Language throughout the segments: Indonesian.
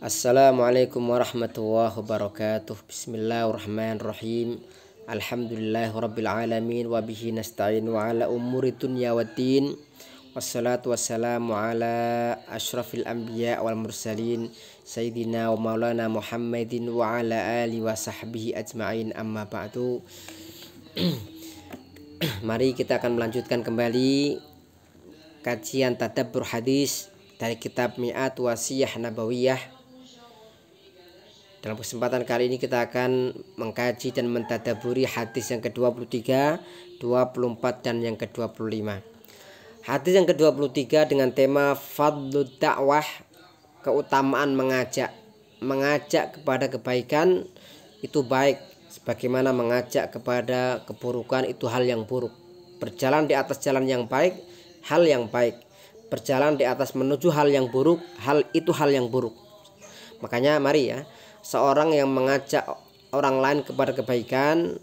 Assalamualaikum warahmatullahi wabarakatuh. Bismillahirrahmanirrahim. Alhamdulillahirabbil alamin wa bihi nasta'in wa ala umuri dunya waddin. Wassalatu wassalamu ala asyrafil anbiya wal mursalin sayyidina wa maulana Muhammadin wa ala alihi wa sahbihi ajma'in, amma ba'du. Mari kita akan melanjutkan kembali kajian tadabbur hadis dari kitab Mi'at Wasiyah Nabawiyah. Dalam kesempatan kali ini kita akan mengkaji dan mentadaburi hadis yang ke-23, 24 dan yang ke-25. Hadis yang ke-23 dengan tema Fadlud Da'wah, keutamaan mengajak kepada kebaikan itu baik, sebagaimana mengajak kepada keburukan itu hal yang buruk. Berjalan di atas jalan yang baik, hal yang baik. Berjalan di atas menuju hal yang buruk, hal yang buruk. Makanya mari ya, seorang yang mengajak orang lain kepada kebaikan,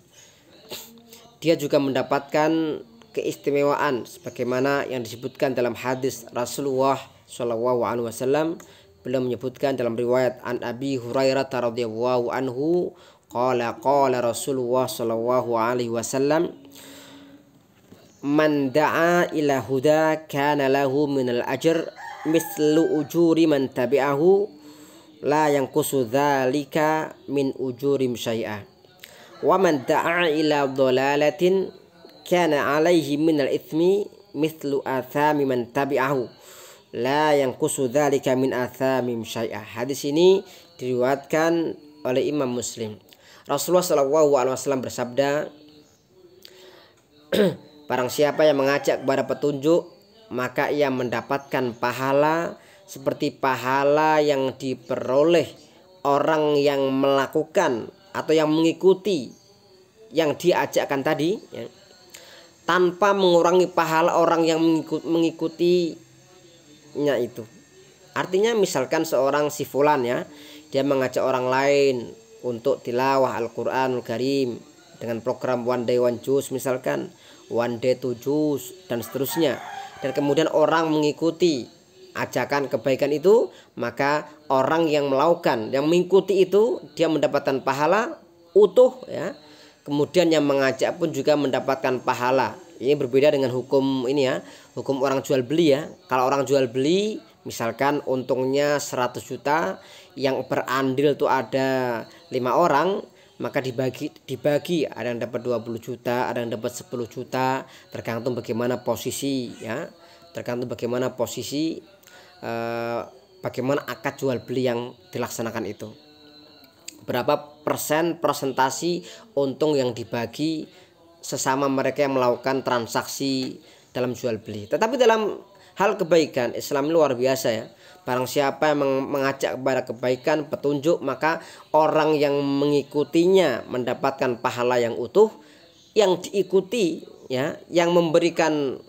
dia juga mendapatkan keistimewaan sebagaimana yang disebutkan dalam hadis Rasulullah SAW. Beliau menyebutkan dalam riwayat an Abi Hurairah radhiyallahu anhu qala Rasulullah SAW, man da'a ila huda kana lahu minal ajr mislu ujuri man tabi'ahu la yanqusu dzalika min ujurim syai'a wa man da'a ila dhalalatin kana alaihi minal itsmi mithlu athami man tabi'ahu la yanqusu dzalika min athamim syai'a. Hadis ini diriwayatkan oleh Imam Muslim. Rasulullah SAW bersabda, barang siapa yang mengajak kepada petunjuk, maka ia mendapatkan pahala seperti pahala yang diperoleh orang yang melakukan atau yang mengikuti yang diajakkan tadi ya, tanpa mengurangi pahala orang yang mengikutinya itu. Artinya misalkan seorang si fulan ya, dia mengajak orang lain untuk tilawah Al-Qur'anul Karim dengan program one day one juz, misalkan one day two juz dan seterusnya, dan kemudian orang mengikuti ajakan kebaikan itu, maka orang yang melakukan, yang mengikuti itu, dia mendapatkan pahala utuh ya. Kemudian yang mengajak pun juga mendapatkan pahala. Ini berbeda dengan hukum ini ya, hukum orang jual beli ya. Kalau orang jual beli misalkan untungnya 100 juta, yang berandil tuh ada 5 orang, maka dibagi, ada yang dapat 20 juta, ada yang dapat 10 juta, tergantung bagaimana posisi ya, tergantung bagaimana posisi, bagaimana akad jual beli yang dilaksanakan itu, berapa persentasi untung yang dibagi sesama mereka yang melakukan transaksi dalam jual beli. Tetapi dalam hal kebaikan, Islam luar biasa ya. Barang siapa yang mengajak kepada kebaikan, petunjuk, maka orang yang mengikutinya mendapatkan pahala yang utuh, yang diikuti ya, yang memberikan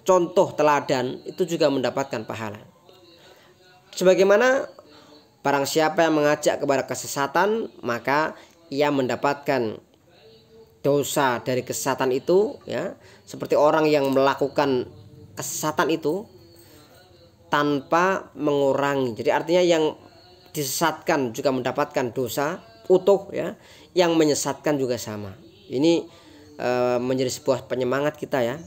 contoh teladan itu juga mendapatkan pahala. Sebagaimana barang siapa yang mengajak kepada kesesatan, maka ia mendapatkan dosa dari kesesatan itu ya, seperti orang yang melakukan kesesatan itu tanpa mengurangi. Jadi artinya yang disesatkan juga mendapatkan dosa utuh ya, yang menyesatkan juga sama. Ini menjadi sebuah penyemangat kita ya,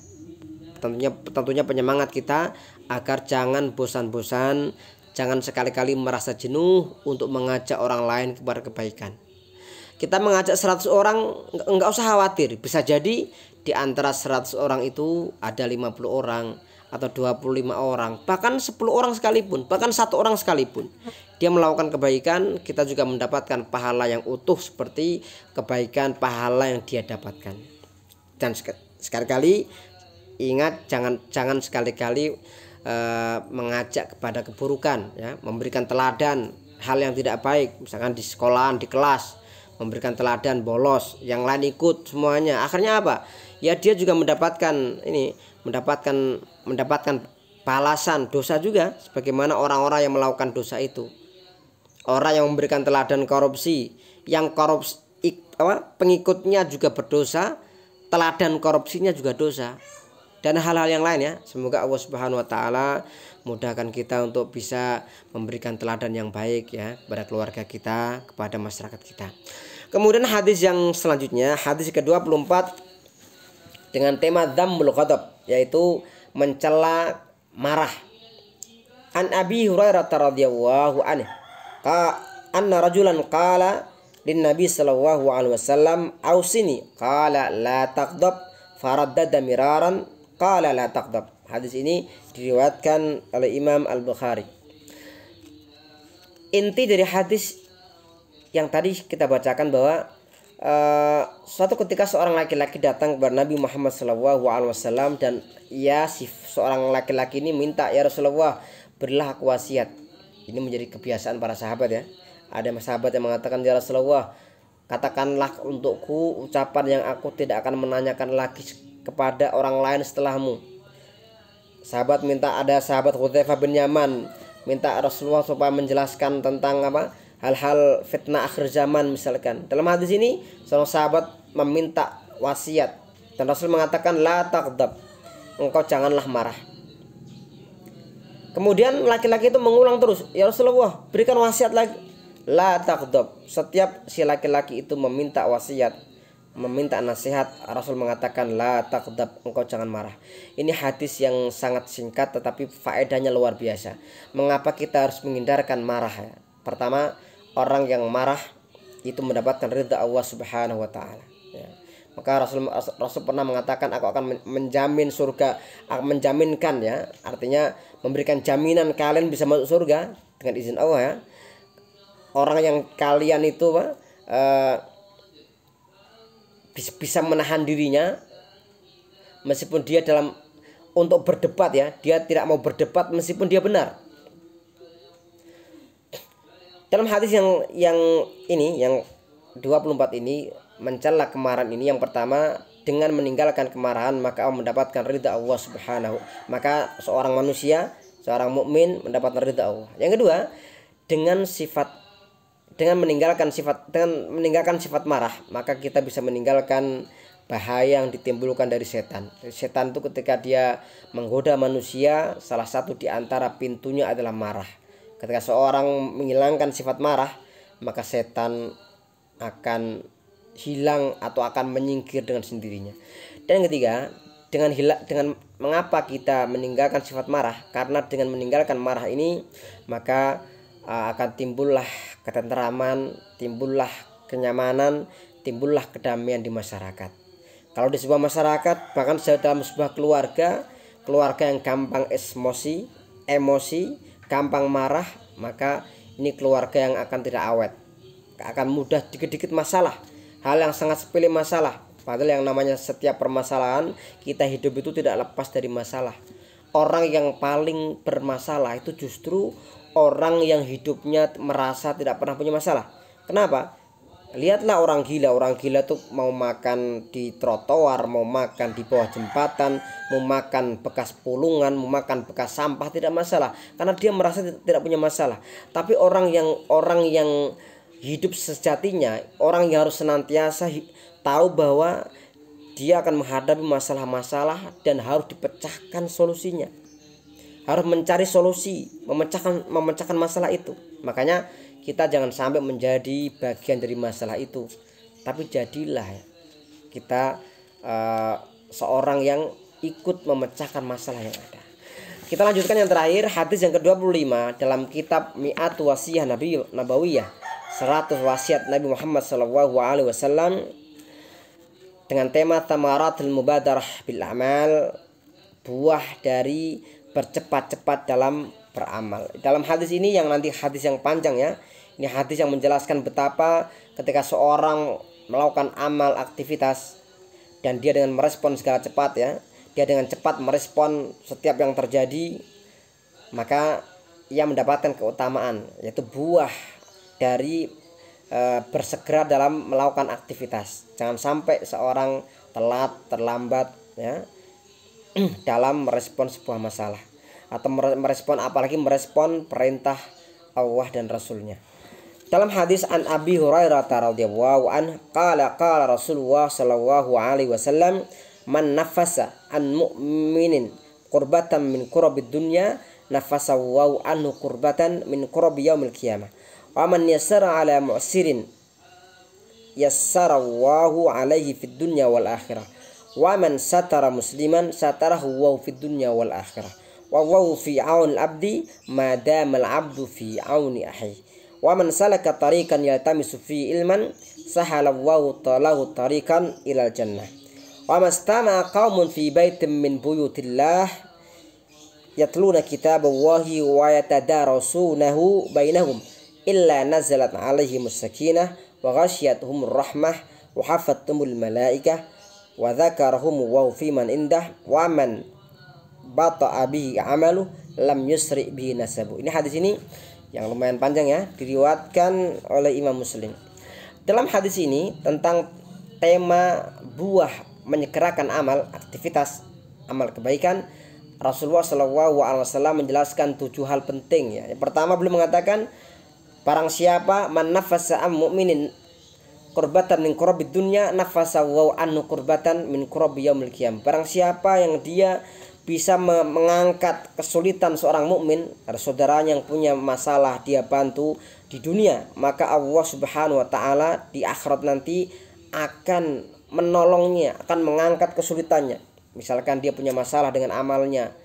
tentunya penyemangat kita agar jangan bosan-bosan, jangan sekali-kali merasa jenuh untuk mengajak orang lain kepada kebaikan. Kita mengajak 100 orang, enggak usah khawatir, bisa jadi di antara 100 orang itu ada 50 orang atau 25 orang, bahkan 10 orang sekalipun, bahkan 1 orang sekalipun, dia melakukan kebaikan, kita juga mendapatkan pahala yang utuh seperti kebaikan pahala yang dia dapatkan. Dan sekali-kali ingat, jangan sekali-kali mengajak kepada keburukan ya, memberikan teladan hal yang tidak baik, misalkan di sekolahan, di kelas, memberikan teladan bolos, yang lain ikut semuanya. Akhirnya apa? Ya dia juga mendapatkan balasan dosa juga, sebagaimana orang-orang yang melakukan dosa itu. Orang yang memberikan teladan korupsi, yang korupsi pengikutnya juga berdosa, teladan korupsinya juga dosa. dan hal-hal yang lain ya. Semoga Allah Subhanahu wa taala mudahkan kita untuk bisa memberikan teladan yang baik ya kepada keluarga kita, kepada masyarakat kita. Kemudian hadis yang selanjutnya, hadis ke-24 dengan tema dhammul ghadab, yaitu mencela marah. An Abi Hurairah radhiyallahu anhu anna rajulan qala lin Nabi sallallahu alaihi wasallam ausini qala la taghdab faraddada miraran qala la taghdab. Hadis ini diriwayatkan oleh Imam Al-Bukhari. Inti dari hadis yang tadi kita bacakan bahwa suatu ketika seorang laki-laki datang kepada Nabi Muhammad SAW dan seorang laki-laki ini minta, ya Rasulullah, berilah aku wasiat. Ini menjadi kebiasaan para sahabat ya. Ada sahabat yang mengatakan, ya Rasulullah, katakanlah untukku ucapan yang aku tidak akan menanyakan lagi kepada orang lain setelahmu. Ada sahabat Hudzaifah bin Yaman minta Rasulullah supaya menjelaskan tentang hal-hal fitnah akhir zaman misalkan. Dalam hadis ini seorang sahabat meminta wasiat dan Rasul mengatakan la taghdab, engkau janganlah marah. Kemudian laki-laki itu mengulang terus, ya Rasulullah, berikan wasiat lagi, la taghdab. Setiap si laki-laki itu meminta wasiat, meminta nasihat, Rasul mengatakan la taghdab, engkau jangan marah. Ini hadis yang sangat singkat tetapi faedahnya luar biasa. Mengapa kita harus menghindarkan marah ya? Pertama, orang yang marah itu mendapatkan ridha Allah Subhanahu wa taala ya. Maka Rasul pernah mengatakan, aku akan menjamin surga, menjaminkan ya, artinya memberikan jaminan kalian bisa masuk surga dengan izin Allah ya. Orang yang kalian itu bisa menahan dirinya meskipun dia untuk berdebat ya, dia tidak mau berdebat meskipun dia benar. Dalam hadis yang 24 ini mencela kemarahan ini, yang pertama, dengan meninggalkan kemarahan maka mendapatkan ridha Allah Subhanahu. Maka seorang manusia, seorang mukmin mendapatkan ridha Allah. Yang kedua, dengan meninggalkan sifat marah, maka kita bisa meninggalkan bahaya yang ditimbulkan dari setan. Setan itu ketika dia menggoda manusia, salah satu di antara pintunya adalah marah. Ketika seorang menghilangkan sifat marah, maka setan akan hilang atau akan menyingkir dengan sendirinya. Dan yang ketiga, dengan mengapa kita meninggalkan sifat marah? Karena dengan meninggalkan marah ini maka akan timbullah ketenteraman, timbullah kenyamanan, timbullah kedamaian di masyarakat. Kalau di sebuah masyarakat, bahkan dalam sebuah keluarga yang gampang emosi, gampang marah, maka ini keluarga yang akan tidak awet, akan mudah dikit-dikit masalah, hal yang sangat sepele masalah. Padahal yang namanya setiap permasalahan, kita hidup itu tidak lepas dari masalah. Orang yang paling bermasalah itu justru orang yang hidupnya merasa tidak pernah punya masalah. Kenapa? Lihatlah orang gila tuh mau makan di trotoar, mau makan di bawah jembatan, mau makan bekas pulungan, mau makan bekas sampah, tidak masalah karena dia merasa tidak punya masalah. Tapi orang yang hidup sejatinya, orang yang harus senantiasa tahu bahwa dia akan menghadapi masalah-masalah dan harus dipecahkan solusinya, harus mencari solusi, memecahkan masalah itu. Makanya kita jangan sampai menjadi bagian dari masalah itu, tapi jadilah kita seorang yang ikut memecahkan masalah yang ada. Kita lanjutkan yang terakhir, hadis yang ke-25 dalam kitab Mi'atu Wasiyah Nabawiyah, 100 wasiat Nabi Muhammad SAW, dengan tema Thamaratul Mubadarah bil Amal, buah dari bercepat-cepat dalam beramal. Dalam hadis ini, yang nanti hadis yang panjang ya, ini hadis yang menjelaskan betapa ketika seorang melakukan amal aktivitas dan dia dengan merespon segala cepat ya, dia dengan cepat merespon setiap yang terjadi, maka ia mendapatkan keutamaan, yaitu buah dari bersegera dalam melakukan aktivitas. Jangan sampai seorang telat, terlambat ya dalam merespon sebuah masalah, atau apalagi merespon perintah Allah dan Rasulnya. Dalam hadis an Abi Hurairah radhiyallahu anhu qala Rasulullah sallallahu alaihi wasallam man nafasa an mu'minin qurbatan min qurabid dunya nafasa wa anhu qurbatan min qurabi yaumil qiyamah. Wa man yassara ala mu'sirin yassara Allahu alaihi fid dunya wal akhirah. Wa man satara musliman satarahu wa fid dunya wal akhirah. Wallahu fi aunil abdi ma damal abdu fi auni akhihi. Wa man salaka tariqan yaltamisu fi ilman sahalallahu talahu tariqan ilal jannah. Wa mastama qaumun fi baitin min buyutillah yatluna kitaballahi wa yatadarasunahu bainahum illa nazalat alaihimus sakinah wa ghasyiyatuhumur rahmah wa hafathumul malaikah wa dzakarahum wa fi man indah wa man bata'a bihi amalu lam yusri bihi nasabu. Ini hadis ini yang lumayan panjang ya, diriwayatkan oleh Imam Muslim. Dalam hadis ini tentang tema buah menyegerakan amal, aktivitas amal kebaikan, Rasulullah SAW menjelaskan 7 hal penting ya. Yang pertama, beliau mengatakan barang siapa man nafasa am mu'minin qurbatan min qurabid dunya nafasa wa anhu qurbatan min qurabi yaumil qiyamah. Barang siapa yang dia bisa mengangkat kesulitan seorang mukmin, ada saudaranya yang punya masalah dia bantu di dunia, maka Allah Subhanahu wa taala di akhirat nanti akan menolongnya, akan mengangkat kesulitannya. Misalkan dia punya masalah dengan amalnya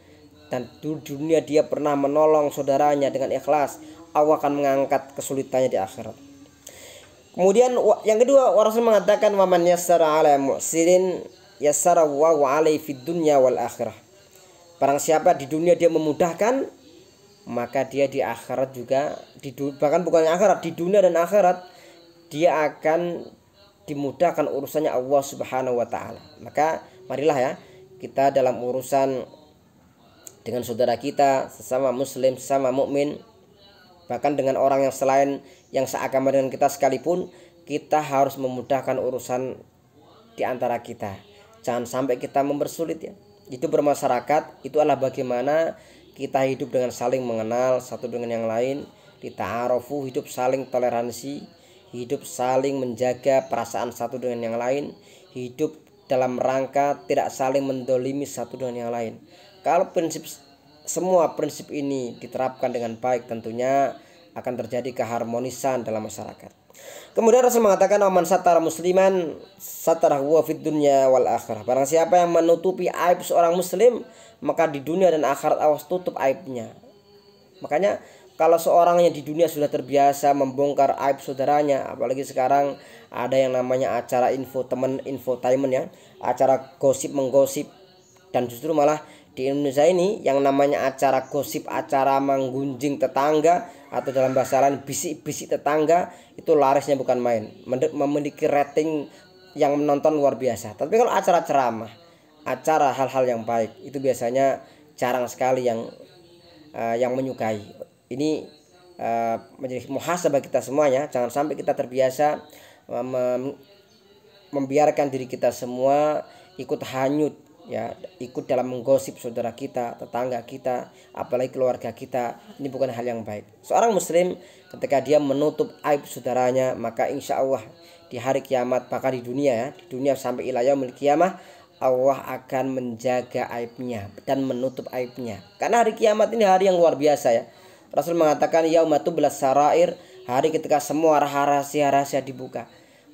dan di dunia dia pernah menolong saudaranya dengan ikhlas, Allah akan mengangkat kesulitannya di akhirat. Kemudian yang kedua, Rasul mengatakan wa man yassara ala mu'sirin yassara wa alaihi fid dunya wal akhirah. Barang siapa di dunia dia memudahkan, maka dia di akhirat juga, bahkan bukan akhirat, di dunia dan akhirat dia akan dimudahkan urusannya Allah Subhanahu wa taala. Maka marilah ya, kita dalam urusan dengan saudara kita, sesama muslim, sesama mukmin, bahkan dengan orang yang selain yang seagama dengan kita sekalipun, kita harus memudahkan urusan di antara kita. Jangan sampai kita mempersulit ya. Itu bermasyarakat, itu adalah bagaimana kita hidup dengan saling mengenal satu dengan yang lain, dita'arofu, hidup saling toleransi, hidup saling menjaga perasaan satu dengan yang lain, hidup dalam rangka tidak saling mendolimi satu dengan yang lain. Kalau semua prinsip ini diterapkan dengan baik, tentunya akan terjadi keharmonisan dalam masyarakat. Kemudian Rasul mengatakan man satara musliman satarahu wa fid dunya wal akhirah. Barang siapa yang menutupi aib seorang muslim, maka di dunia dan akhirat Allah tutup aibnya. Makanya kalau seorang yang di dunia sudah terbiasa membongkar aib saudaranya, apalagi sekarang ada yang namanya acara infotainment ya, acara gosip menggosip, dan justru malah di Indonesia ini yang namanya acara gosip, acara menggunjing tetangga, atau dalam bahasa lain bisik-bisik tetangga, itu larisnya bukan main, memiliki rating yang menonton luar biasa. Tapi kalau acara ceramah, acara hal-hal yang baik, itu biasanya jarang sekali yang menyukai. Ini menjadi muhasabah kita semuanya. Jangan sampai kita terbiasa membiarkan diri kita semua ikut hanyut ya, ikut dalam menggosip saudara kita, tetangga kita, apalagi keluarga kita. Ini bukan hal yang baik. Seorang muslim ketika dia menutup aib saudaranya, maka insya Allah di hari kiamat, bahkan di dunia ya, di dunia sampai ila yaumil qiyamah, Allah akan menjaga aibnya dan menutup aibnya. Karena hari kiamat ini hari yang luar biasa ya. Rasul mengatakan yaumatublas sarair, hari ketika semua rahasia-rahasia dibuka.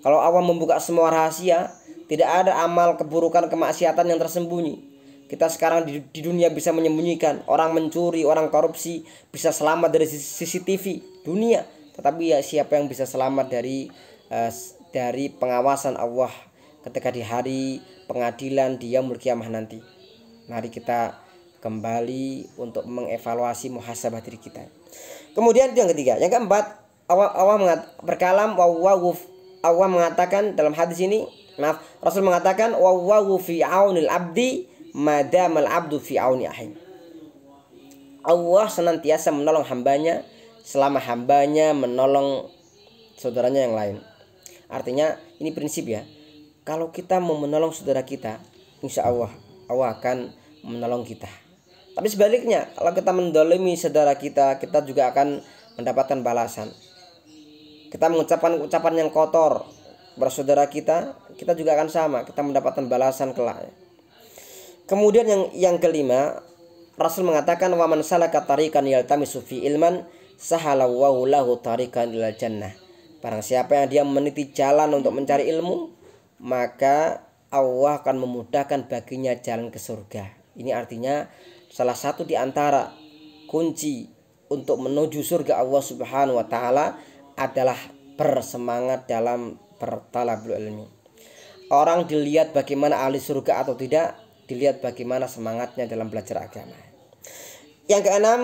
Kalau Allah membuka semua rahasia, tidak ada amal keburukan, kemaksiatan yang tersembunyi. Kita sekarang di dunia bisa menyembunyikan, orang mencuri, orang korupsi bisa selamat dari CCTV dunia. Tetapi ya siapa yang bisa selamat dari pengawasan Allah ketika di hari pengadilan di yaumul qiyamah nanti. Mari kita kembali untuk mengevaluasi muhasabah diri kita. Kemudian yang ketiga, yang keempat, Allah berkalam, Allah mengatakan dalam hadis ini, Rasul mengatakan wallahu fi aunil abdi madamal abdu fi auni akhi. Allah senantiasa menolong hambanya selama hambanya menolong saudaranya yang lain. Artinya ini prinsip ya. Kalau kita mau menolong saudara kita, insya Allah Allah akan menolong kita. Tapi sebaliknya, kalau kita mendolimi saudara kita, kita juga akan mendapatkan balasan. Kita mengucapkan ucapan yang kotor bersaudara kita, kita juga akan sama, kita mendapatkan balasan kelak. Kemudian yang kelima, Rasul mengatakan wa man salaka tariqan yaltamisu fi ilman sahalallahu lahu tariqan ilal jannah. Barang siapa yang dia meniti jalan untuk mencari ilmu, maka Allah akan memudahkan baginya jalan ke surga. Ini artinya salah satu di antara kunci untuk menuju surga Allah Subhanahu wa taala adalah bersemangat dalam bertalabul ilmi. Orang dilihat bagaimana ahli surga atau tidak, dilihat bagaimana semangatnya dalam belajar agama. Yang keenam,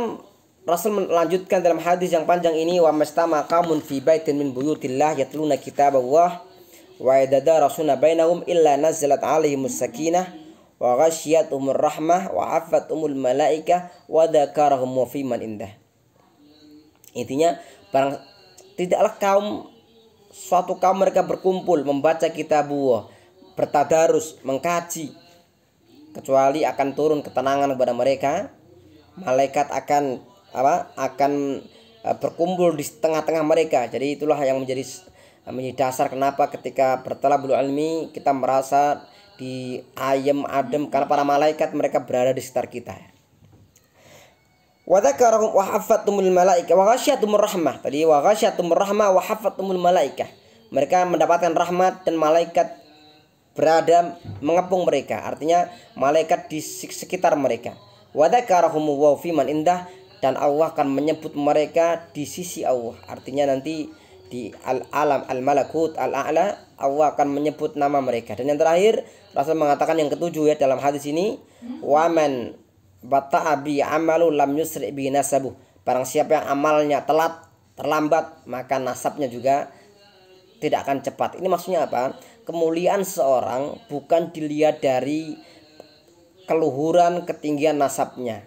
Rasul melanjutkan dalam hadis yang panjang ini, wa mastama qaumun fi baitin min buyutillah yatluna kitaballah wa yatadarasuna bainahum illa nazalat alaihimus sakinah wa ghasyiyatuhumur rahmah wa affatumul malaikah wa dzakarahum fi man indah. Intinya, tidaklah suatu kaum mereka berkumpul membaca kitabullah, bertadarus, mengkaji, kecuali akan turun ketenangan kepada mereka. Malaikat akan berkumpul di tengah-tengah mereka. Jadi itulah yang menjadi dasar kenapa ketika bertalabul ilmi kita merasa di ayem adem, karena para malaikat mereka berada di sekitar kita. Wa dzakarahum wa haffatumul malaikah wa ghasyyatumur rahmah. Tadi wa ghasyyatumur rahmah wa haffatumul malaikah. Mereka mendapatkan rahmat dan malaikat berada mengepung mereka. Artinya malaikat di sekitar mereka. Wa dzakarahum wa fi man indah, dan Allah akan menyebut mereka di sisi Allah. Artinya nanti di alam al-malakut al-a'la Allah akan menyebut nama mereka. Dan yang terakhir Rasul mengatakan yang ketujuh ya dalam hadis ini, wa man bata'a bi amalu lam yusri bi nasabuh. Barang siapa yang amalnya telat, terlambat, maka nasabnya juga tidak akan cepat. Ini maksudnya apa? Kemuliaan seorang bukan dilihat dari keluhuran, ketinggian nasabnya.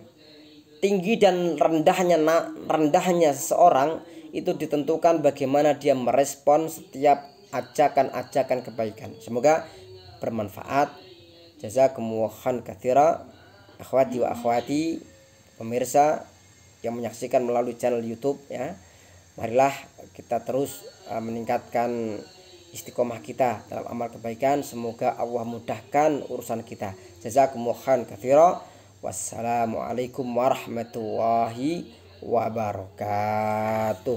Tinggi dan rendahnya seseorang itu ditentukan bagaimana dia merespon setiap ajakan-ajakan kebaikan. Semoga bermanfaat. Jazakumullahu katsira. Akhwati wa akhwati, pemirsa yang menyaksikan melalui channel YouTube ya. Marilah kita terus meningkatkan istiqomah kita dalam amal kebaikan. Semoga Allah mudahkan urusan kita. Jazakumullahu katsira. Wassalamualaikum warahmatullahi wabarakatuh.